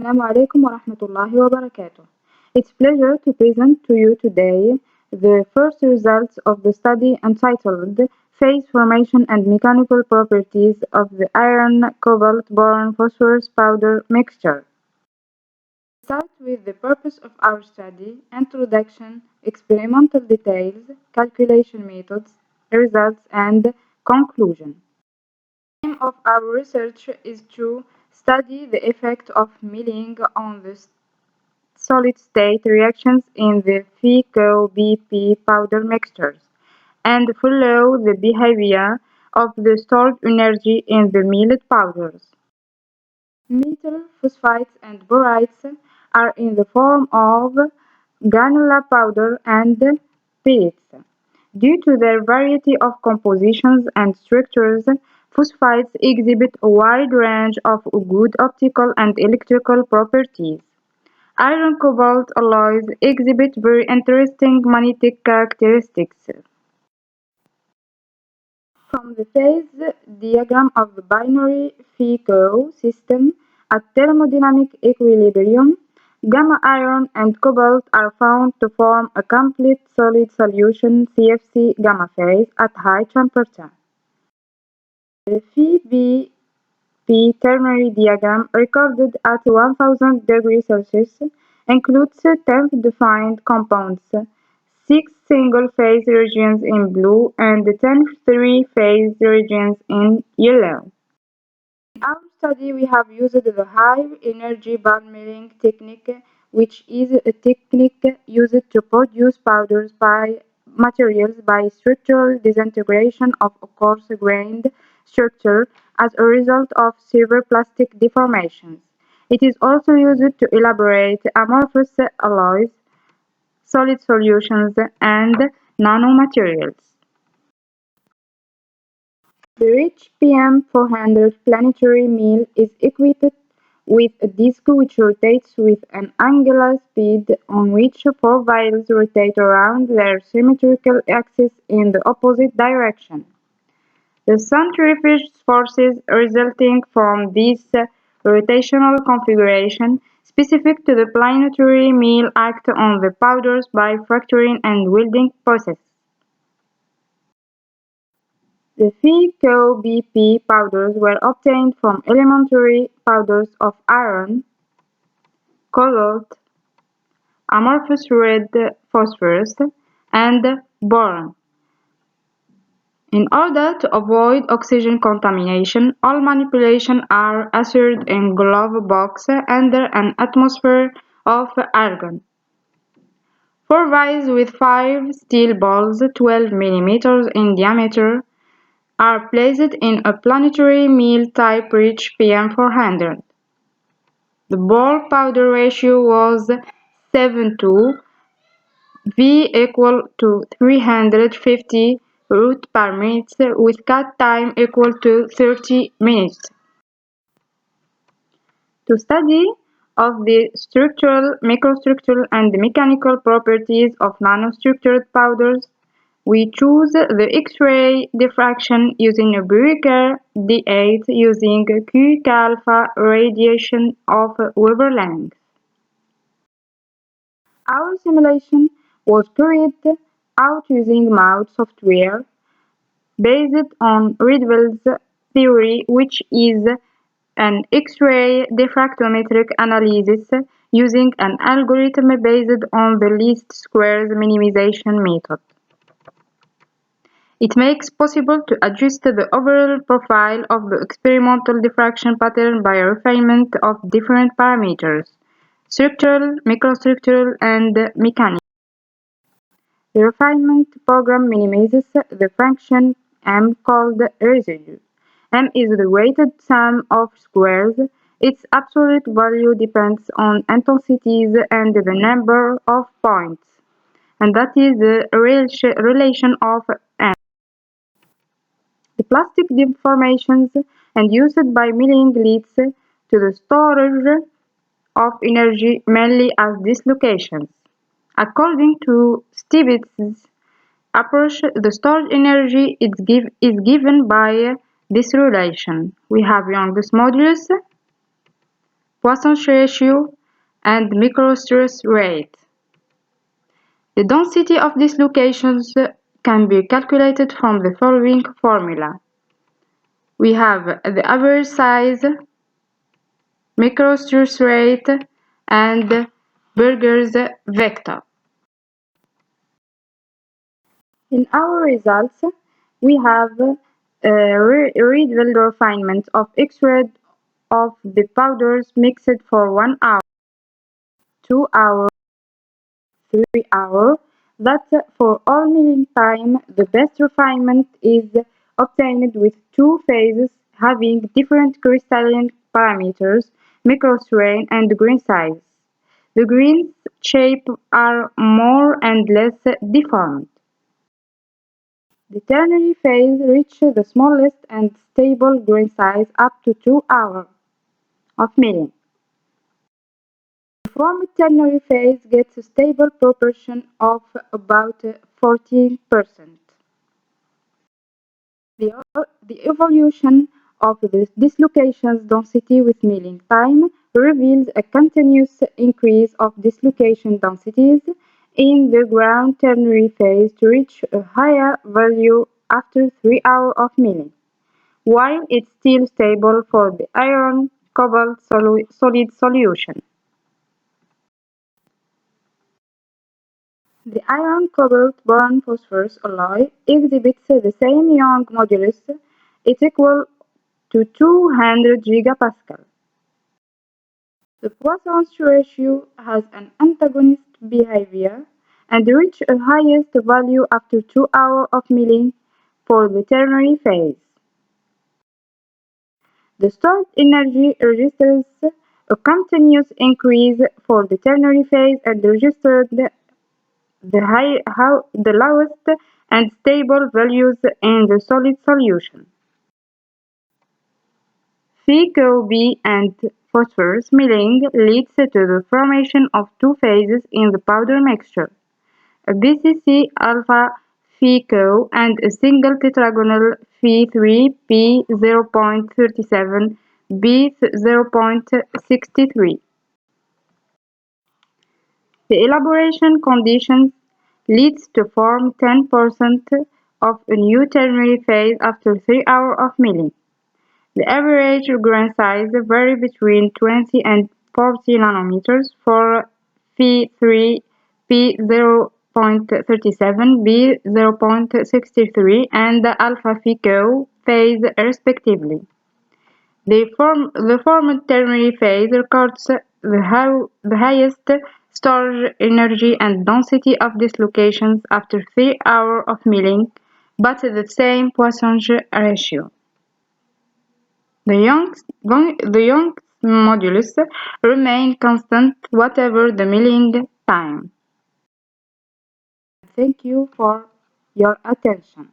Assalamu alaikum wa rahmatullahi wa barakatuh. It's a pleasure to present to you today the first results of the study entitled Phase Formation and Mechanical Properties of the Iron Cobalt Boron Phosphorus Powder Mixture. Start with the purpose of our study, introduction, experimental details, calculation methods, results, and conclusion. The aim of our research is to study the effect of milling on the solid-state reactions in the FeCO-BP powder mixtures, and follow the behavior of the stored energy in the milled powders. Metal phosphites and borides are in the form of granular powder and pellets. Due to their variety of compositions and structures, phosphites exhibit a wide range of good optical and electrical properties. Iron-cobalt alloys exhibit very interesting magnetic characteristics. From the phase diagram of the binary FeCO system at thermodynamic equilibrium, gamma iron and cobalt are found to form a complete solid solution CFC gamma phase at high temperature. The Phe-BP ternary diagram recorded at 1000 degrees Celsius includes 10 defined compounds, 6 single-phase regions in blue and 10 three-phase regions in yellow. In our study, we have used the high-energy ball milling technique, which is a technique used to produce powders by materials by structural disintegration of a coarse-grained structure as a result of severe plastic deformations. It is also used to elaborate amorphous alloys, solid solutions, and nanomaterials. The rich PM400 planetary mill is equipped with a disc which rotates with an angular speed on which 4 vials rotate around their symmetrical axis in the opposite direction. The centrifuge forces resulting from this rotational configuration, specific to the planetary mill, act on the powders by fracturing and welding process. The FeCO-BP powders were obtained from elementary powders of iron, cobalt, amorphous red phosphorus, and boron. In order to avoid oxygen contamination, all manipulations are assured in glove box under an atmosphere of argon. 4 vials with 5 steel balls 12 mm in diameter are placed in a planetary mill type rich PM400. The ball powder ratio was 7:2, V equal to 350 root per minute with cut time equal to 30 minutes. To study of the structural, microstructural, and mechanical properties of nanostructured powders, we choose the X-ray diffraction using a Bruker D8 using Q-alpha radiation of wavelength. Our simulation was carried out using MAUD software based on RIETVELD's theory, which is an X-ray diffractometric analysis using an algorithm based on the least squares minimization method. It makes possible to adjust the overall profile of the experimental diffraction pattern by refinement of different parameters: structural, microstructural, and mechanical. The refinement program minimizes the function M called residue. M is the weighted sum of squares. Its absolute value depends on intensities and the number of points, and that is the relation of M. The plastic deformations induced by milling leads to the storage of energy mainly as dislocations. According to Stivitz's approach, the stored energy is given by this relation. We have Young's modulus Poisson ratio, and microstress rate. The density of dislocations can be calculated from the following formula. We have the average size, microstress rate, and Berger's vector. In our results, we have RIETVELD refinement of X-ray of the powders mixed for 1 hour, 2 hours, 3 hours. That for all milling time, the best refinement is obtained with two phases having different crystalline parameters, microstrain and grain size. The grains shape are more and less deformed. The ternary phase reaches the smallest and stable grain size up to 2 hours of milling. The formed ternary phase gets a stable proportion of about 14%. The evolution of the dislocations density with milling time reveals a continuous increase of dislocation densities in the ground ternary phase to reach a higher value after 3 hours of milling, while it's still stable for the iron cobalt solid solution. The iron-cobalt-boron phosphorus alloy exhibits the same Young modulus. It's equal to 200 gigapascal. The Poisson ratio has an antagonist behavior and reaches a highest value after 2 hours of milling for the ternary phase. The stored energy registers a continuous increase for the ternary phase and registered the lowest and stable values in the solid solution. Phi-Co-B and phosphorus milling leads to the formation of two phases in the powder mixture, a BCC alpha Phi-Co and a single tetragonal Phi3 P0.37 B0.63. The elaboration conditions leads to form 10% of a new ternary phase after 3 hours of milling. The average grain size varies between 20 and 40 nanometers for Phi3 P0.37 B0.63 and the alpha Phi-Co phase respectively. The formed ternary phase records the highest storage energy and density of dislocations after 3 hours of milling, but the same Poisson ratio. The Young's modulus remains constant whatever the milling time. Thank you for your attention.